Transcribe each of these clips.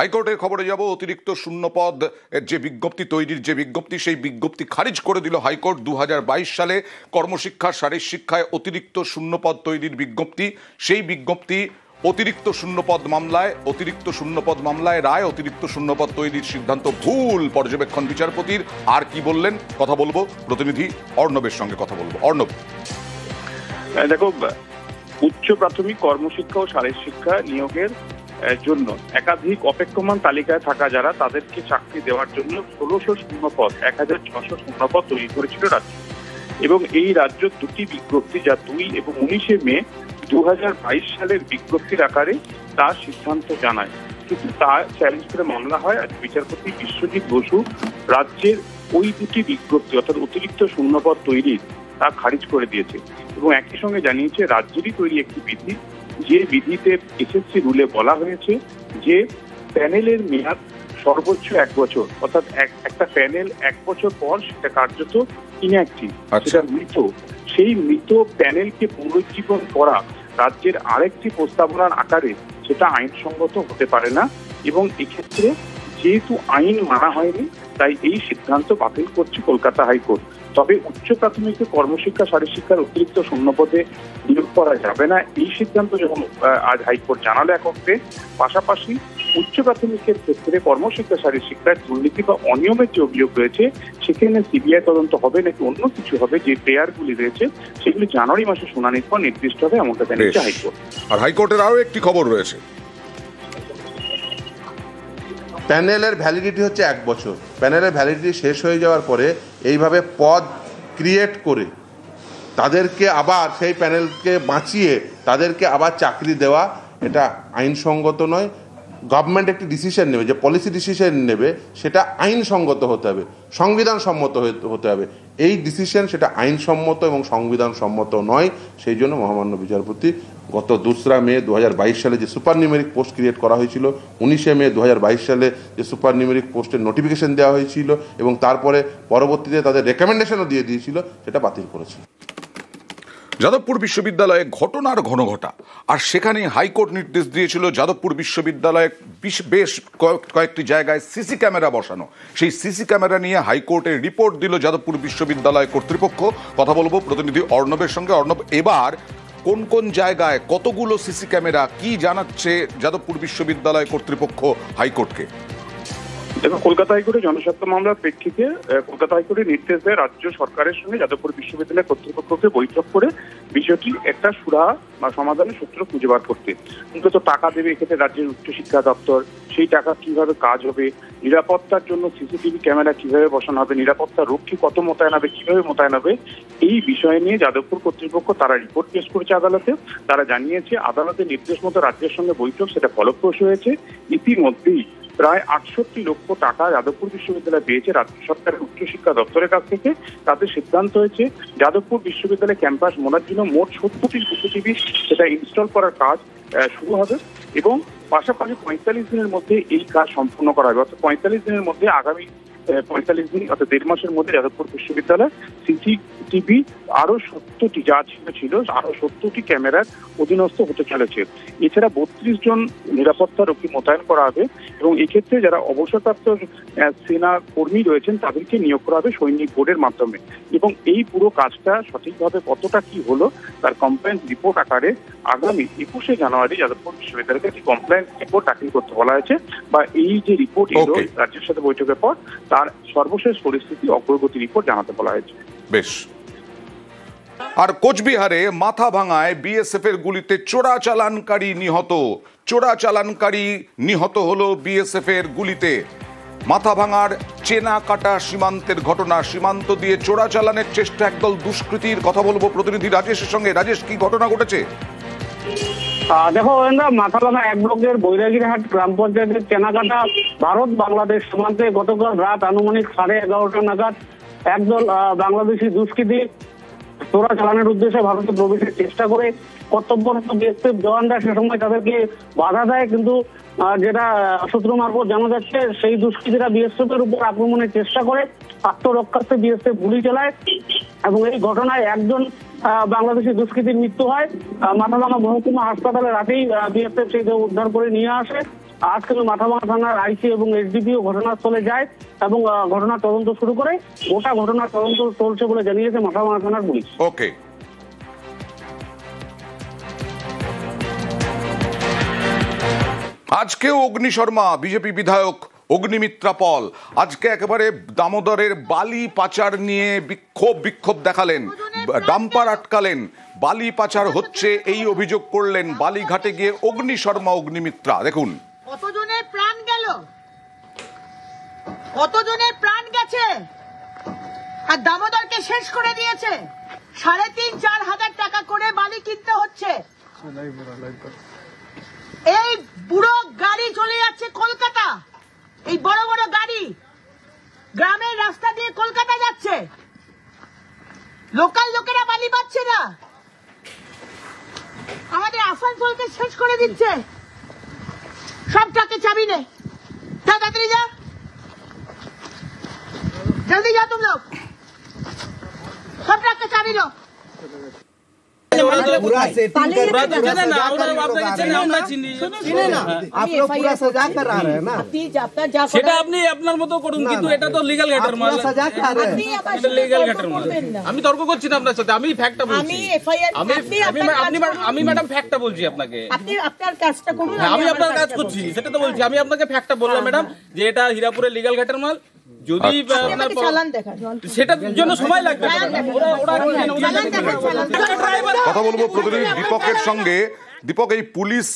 হাইকোর্টের খবরে যাব। অতিরিক্ত শূন্যপদ যে বিজ্ঞপ্তি তৈরির যে বিজ্ঞপ্তি, সেই বিজ্ঞপ্তি খারিজ করে দিল হাইকোর্ট। 2022 সালে কর্মশিক্ষা শারীর শিক্ষায় অতিরিক্ত শূন্যপদ তৈরির বিজ্ঞপ্তি, সেই বিজ্ঞপ্তি অতিরিক্ত শূন্যপদ মামলায় রায় অতিরিক্ত শূন্যপদ তৈরির সিদ্ধান্ত ভুল পর্যবেক্ষণ বিচারপতির। আর কি বললেন কথা বলবো, প্রতিনিধি অর্ণবের সঙ্গে কথা বলবো। অর্ণব, দেখো, উচ্চ প্রাথমিক কর্মশিক্ষা ও শারীর শিক্ষা নিয়োগের জন্য একাধিক অপেক্ষমান তালিকায় থাকা যারা, তাদেরকে চাকরি দেওয়ার জন্য 1600 শূন্যপদ 1600 শূন্যপদ তৈরি করেছিল রাজ্য। এবং এই রাজ্য দুটি বিজ্ঞপ্তি, যা 2 এবং 19শে মে 2022 সালের বিজ্ঞপ্তির আকারে তার সিদ্ধান্ত জানায়, কিন্তু তা চ্যালেঞ্জ করে মামলা হয়। আজ বিচারপতি বিশ্বজিৎ বসু রাজ্যের ওই দুটি বিজ্ঞপ্তি অর্থাৎ অতিরিক্ত শূন্যপদ তৈরি তা খারিজ করে দিয়েছে এবং একই সঙ্গে জানিয়েছে রাজ্যেরই তৈরি একটি বিধি, যে বিধিতে এসএসসি রুলে বলা হয়েছে যে প্যানেলের মেয়াদ সর্বোচ্চ 1 বছর, অর্থাৎ একটা প্যানেল 1 বছর পর সেটা কার্যত ইনঅ্যাক্টিভ, সেটা মৃত। সেই মৃত প্যানেলকে পুনরুজ্জীবন করা রাজ্যের আরেকটি প্রস্তাবনার আকারে সেটা আইনসঙ্গত হতে পারে না এবং এক্ষেত্রে যেহেতু আইন মানা হয়নি, তাই এই সিদ্ধান্ত বাতিল করছে কলকাতা হাইকোর্ট। তবে উচ্চ প্রাথমিক কর্মশিক্ষা শারীর শিক্ষার অতিরিক্ত শূন্যপদে নিয়োগ করা যাবে না, এই সিদ্ধান্ত যখন আজ হাইকোর্ট জানালো একত্রে, পাশাপাশি উচ্চ প্রাথমিকের ক্ষেত্রে কর্মশিক্ষা শারীর শিক্ষায় দুর্নীতি বা অনিয়মের যে অভিযোগ রয়েছে, সেখানে সিবিআই তদন্ত হবে নাকি অন্য কিছু হবে, যে প্লেয়ারগুলি রয়েছে সেগুলি জানুয়ারি মাসে শুনানির পর নির্দিষ্ট হবে, এমনটা জানিয়েছে হাইকোর্ট। আর হাইকোর্টের আরো একটি খবর রয়েছে, প্যানেলের ভ্যালিডিটি হচ্ছে 1 বছর। প্যানেলের ভ্যালিডিটি শেষ হয়ে যাওয়ার পরে এইভাবে পদ ক্রিয়েট করে তাদেরকে আবার সেই প্যানেলকে বাঁচিয়ে তাদেরকে আবার চাকরি দেওয়া, এটা আইনসঙ্গত নয়। গভর্নমেন্ট একটি ডিসিশন নেবে, যে পলিসি ডিসিশন নেবে সেটা আইনসঙ্গত হতে হবে, সংবিধানসম্মত হতে হবে। এই ডিসিশন সেটা আইনসম্মত এবং সংবিধানসম্মত নয়। সেই জন্য মহামান্য বিচারপতি গত 2রা মে 2022 সালে যে সুপার নিউমেরিক পোস্ট ক্রিয়েট করা হয়েছিল, 19শে মে 2022 সালে যে সুপার নিউমেরিক পোস্টের নোটিফিকেশন দেওয়া হয়েছিল এবং তারপরে পরবর্তীতে তাদের রেকমেন্ডেশনও দিয়ে দিয়েছিল, সেটা বাতিল করেছে। যাদবপুর বিশ্ববিদ্যালয়ে ঘটনার ঘনঘটা, আর সেখানে হাইকোর্ট নির্দেশ দিয়েছিল যাদবপুর বিশ্ববিদ্যালয়ে বেশ কয়েকটি জায়গায় সিসি ক্যামেরা বসানো। সেই সিসি ক্যামেরা নিয়ে হাইকোর্টের রিপোর্ট দিল যাদবপুর বিশ্ববিদ্যালয় কর্তৃপক্ষ। কথা বলবো প্রতিনিধি অর্ণবের সঙ্গে। অর্ণব, এবার কোন কোন জায়গায় কতগুলো সিসি ক্যামেরা, কি জানাচ্ছে যাদবপুর বিশ্ববিদ্যালয় কর্তৃপক্ষ হাইকোর্টকে? দেখো, কলকাতা হাইকোর্টের জনস্বার্থ মামলার প্রেক্ষিতে কলকাতা হাইকোর্টের নির্দেশ দেয় রাজ্য সরকারের সঙ্গে যাদবপুর বিশ্ববিদ্যালয় কর্তৃপক্ষকে বৈঠক করে বিষয়টি একটা সুরাহা বা সমাধানের সূত্র খুঁজে বার করতে। অন্তত টাকা দেবে এক্ষেত্রে রাজ্যের উচ্চশিক্ষা দপ্তর, সেই টাকা কিভাবে কাজ হবে, নিরাপত্তার জন্য সিসিটিভি ক্যামেরা কিভাবে বসানো হবে, নিরাপত্তা রক্ষী কত মোতায়েন হবে, কিভাবে মোতায়েন হবে, এই বিষয় নিয়ে যাদবপুর কর্তৃপক্ষ তারা রিপোর্ট পেশ করেছে আদালতে। তারা জানিয়েছে আদালতের নির্দেশ মতো রাজ্যের সঙ্গে বৈঠক সেটা ফলপ্রসূ হয়েছে। ইতিমধ্যেই প্রায় 68 লক্ষ টাকা যাদবপুর বিশ্ববিদ্যালয় পেয়েছে রাজ্য সরকারের উচ্চশিক্ষা দপ্তরের কাছ থেকে। তাদের সিদ্ধান্ত হয়েছে যাদবপুর বিশ্ববিদ্যালয় ক্যাম্পাস মোড়ার জন্য মোট 70টি সিসিটিভি সেটা ইনস্টল করার কাজ শুরু হবে এবং পাশাপাশি 45 দিনের মধ্যে এই কাজ সম্পূর্ণ করা হবে। অর্থাৎ 45 দিনের মধ্যে, আগামী 45 দিন অর্থাৎ 1.5 মাসের মধ্যে যাদবপুর বিশ্ববিদ্যালয় সিসিটিভি আরো 70টি যা ছিল আরো 70টি ক্যামেরার অধীনস্থ হতে চলেছে। এছাড়া 32 জন নিরাপত্তা রক্ষী মোতায়েন করা হবে এবং এক্ষেত্রে যারা অবসরপ্রাপ্ত সেনা কর্মী রয়েছেন তাদেরকে নিয়োগ করা হবে সৈনিক বোর্ডের মাধ্যমে। এবং এই পুরো কাজটা সঠিকভাবে কতটা কি হলো তার কমপ্লেন্ট রিপোর্ট আকারে আগামী 21শে জানুয়ারি যাদবপুর বিশ্ববিদ্যালয়কে একটি কমপ্লেন্ট রিপোর্ট দাখিল করতে বলা হয়েছে। বা এই যে রিপোর্ট এলো রাজ্যের সাথে বৈঠকের পর, তার সর্বশেষ পরিস্থিতি অগ্রগতি রিপোর্ট জানাতে বলা হয়েছে। বেশ। আর কোচবিহারে মাথা ভাঙায় বিএসএফ এর গুলিতে চোরাচালানকারী নিহত হলো বিএসএফ এর গুলিতে। মাথা ভাঙার চেনা কাটা সীমান্তের ঘটনা, সীমান্ত দিয়ে চোরাচালানের চেষ্টা একদল দুষ্কৃতীর। কথা বলবো প্রতিনিধি রাজেশের সঙ্গে। রাজেশ, কি ঘটনা ঘটেছে? দেখো, মাথাভাঙা 1 ব্লকের বৈরাগীরহাট গ্রাম পঞ্চায়েতের চেনাকাটা ভারত বাংলাদেশ সীমান্তে গতকাল রাত আনুমানিক 11:30 নাগাদ একদল বাংলাদেশি দুষ্কৃতী চোরাচালানের উদ্দেশ্যে ভারতে প্রবেশের চেষ্টা করে কর্তব্যরত বিএসএফ জওয়ানরা সে সময় তাদেরকে বাধা দেয়, কিন্তু যেটা সূত্র মারফত জানা যাচ্ছে সেই দুষ্কৃতীরা বিএসএফ এর উপর আক্রমণের চেষ্টা করে। আত্মরক্ষার্থে বিএসএফ গুলি চালায় এবং এই ঘটনায় একজন বাংলাদেশি দুষ্কৃতীর মৃত্যু হয়। মাথাভাঙা মহকুমা হাসপাতালে রাতেই বিএসএফ সেই দেহ উদ্ধার করে নিয়ে আসে। আজ কিন্তু মাথাভাঙা থানার আইসি এবং এসডিপিও ঘটনাস্থলে যায় এবং ঘটনার তদন্ত শুরু করে। গোটা ঘটনার তদন্ত চলছে বলে জানিয়েছে মাথাভাঙা থানার পুলিশ। ওকে, আজকেও অগ্নি শর্মা বিজেপি বিধায়ক অগ্নিমিত্রা পল আজকে একেবারে দামোদরের বালি পাচার নিয়ে বিক্ষোভ দেখালেন, ডাম্পার আটকালেন, বালি পাচার হচ্ছে এই অভিযোগ করলেন। বালিঘাটে গিয়ে অগ্নি শর্মা অগ্নিমিত্রা, দেখুন কতজনের প্রাণ গেল, কতজনের প্রাণ গেছে, আর দামোদরকে শেষ করে দিয়েছে। 3,500-4 হাজার টাকা করে বালি কিনতে হচ্ছে। এই বুড়ো গাড়ি চলে যাচ্ছে কলকাতা, এই বড় বড় গাড়ি গ্রামের রাস্তা দিয়ে কলকাতা যাচ্ছে, লোকাল লোকেরা বালি পাচ্ছে না, আমাদের আসানসোলকে শেষ করে দিচ্ছে। সব ট্রাকে চাবি নে, তাড়াতাড়ি যা, জলদি যা তুম লোক, সব ট্রাকে চাবি লো। पूरा सेटिंग पूरा सजा करा रहे हैं ना, সেটা আপনি আপনার মতো করুন, কিন্তু এটা তো লিগ্যাল ঘাটের মাল। सजा करा रहे हैं। এটা লিগ্যাল ঘাটের মাল। আমি তর্ক করছি না আপনার সাথে, আমি ফ্যাক্টটা বলছি। আমি ম্যাডাম ফ্যাক্টটা বলছি আপনাকে। আপনি আপনার কাজটা করুন, আমি আপনার কাজ করছি, সেটা তো বলছি। আমি আপনাকে ফ্যাক্টটা বললাম ম্যাডাম যে এটা হীরাপুরের লিগ্যাল ঘাটের মাল। যদি আপনার চালান দেখান, সেটার জন্য সময় লাগবে। কথা বলবো প্রতিনিধি দীপকের সঙ্গে। দীপক, এই পুলিশ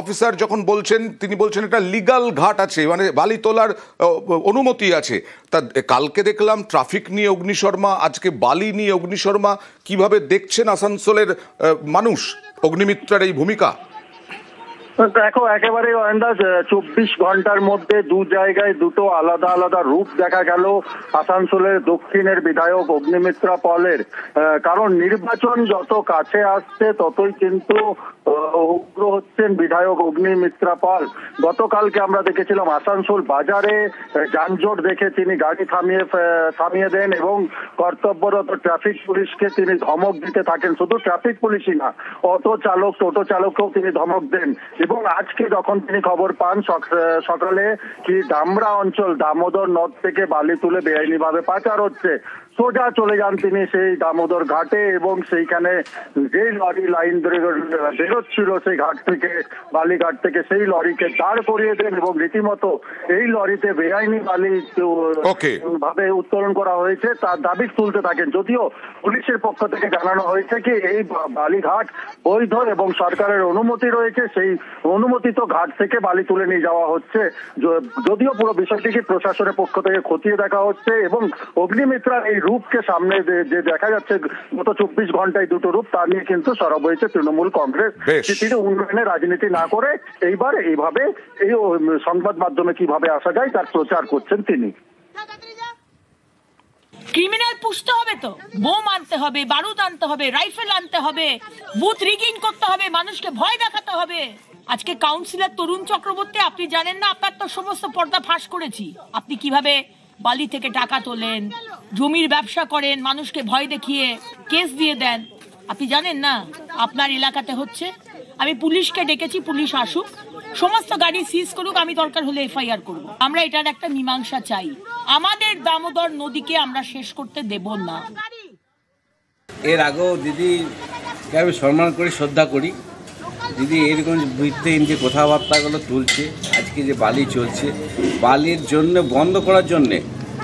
অফিসার যখন বলছেন, তিনি বলছেন এটা লিগ্যাল ঘাট আছে, মানে বালি তোলার অনুমতি আছে। তা কালকে দেখলাম ট্রাফিক নিয়ে অগ্নি শর্মা, আজকে বালি নিয়ে অগ্নি শর্মা। কিভাবে দেখছেন আসানসোলের মানুষ অগ্নিমিত্রার এই ভূমিকা? দেখো, একেবারে 24 ঘন্টার মধ্যে দু জায়গায় দুটো আলাদা আলাদা রূপ দেখা গেল আসানসোলের দক্ষিণের বিধায়ক অগ্নিমিত্রা পলের। কারণ নির্বাচন যত কাছে আসছে ততই কিন্তু উগ্র হচ্ছেন বিধায়ক অগ্নিমিত্রা পল। গতকালকে আমরা দেখেছিলাম আসানসোল বাজারে যানজট দেখে তিনি গাড়ি থামিয়ে দেন এবং কর্তব্যরত ট্রাফিক পুলিশকে তিনি ধমক দিতে থাকেন। শুধু ট্রাফিক পুলিশই না, অটো চালক, টোটো চালককেও তিনি ধমক দেন। এবং আজকে যখন তিনি খবর পান সকালে কি ডামরা অঞ্চল দামোদর নদ থেকে বালি তুলে বেআইনিভাবে পাচার হচ্ছে, সোজা চলে যান তিনি সেই দামোদর ঘাটে এবং সেইখানে যে লরি লাইন ধরে বেরোচ্ছিল সেই ঘাট থেকে, বালিঘাট থেকে, সেই লরিকে দাঁড় করিয়ে দেন এবং রীতিমতো এই লরিতে বেআইনি বালি ভাবে উত্তোলন করা হয়েছে তার দাবি তুলতে থাকেন। যদিও পুলিশের পক্ষ থেকে জানানো হয়েছে কি এই বালিঘাট বৈধ এবং সরকারের অনুমতি রয়েছে, সেই অনুমোদিত ঘাট থেকে বালি তুলে নিয়ে যাওয়া হচ্ছে। যদিও পুরো বিষয়টিকে প্রশাসনের পক্ষ থেকে খতিয়ে দেখা হচ্ছে এবং অগ্নিমিত্রার এই রূপকে সামনে যে দেখা যাচ্ছে গত 24 ঘন্টায় দুটো রূপ, তা নিয়ে কিন্তু সরব হয়েছে তৃণমূল কংগ্রেস। তিনি উন্নয়নের রাজনীতি না করে এইবার এইভাবে এই সংবাদ মাধ্যমে কিভাবে আসা যায় তার প্রচার করছেন তিনি। ক্রিমিনাল পুষতে হবে, তো বোম আনতে হবে, বারুদ আনতে হবে, রাইফেল আনতে হবে, বুথ রিগিং করতে হবে, মানুষকে ভয় দেখাতে হবে। আজকে কাউন্সিলর তরুণ চক্রবর্তী, আপনি জানেন না, আপনার তো সমস্ত পর্দা ফাঁস করেছি। আপনি কিভাবে বালি থেকে টাকা তোলেন, জমির ব্যবসা করেন, মানুষকে ভয় দেখিয়ে কেস দিয়ে দেন, আপনি জানেন না আপনার এলাকাতে হচ্ছে। আমি পুলিশকে ডেকেছি, পুলিশ আসুক, সমস্ত গাড়ি সিজ করুক, আমি দরকার হলে এফআইআর করব। আমরা এটার একটা মীমাংসা চাই। আমাদের দামোদর নদীকে আমরা শেষ করতে দেব না। এর আগেও দিদিকে আমি সম্মান করি, শ্রদ্ধা করি। দিদি এরকম ভিত্তিহীন যে কথাবার্তাগুলো তুলছে, আজকে যে বালি চলছে, বালির জন্য বন্ধ করার জন্যে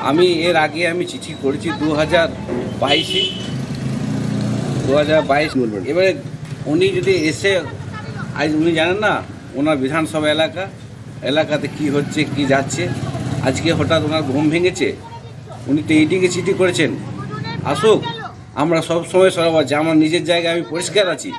আমি এর আগে চিঠি করেছি 2022 বলবেন। এবারে উনি যদি এসে, আজ উনি জানেন না ওনার বিধানসভা এলাকাতে কি হচ্ছে কি যাচ্ছে, আজকে হঠাৎ ওনার ঘুম ভেঙেছে। উনি তো এইটিকে চিঠি করেছেন, আসুক, আমরা সব সময় সরব আছে, আমার নিজের জায়গায় আমি পরিষ্কার আছি।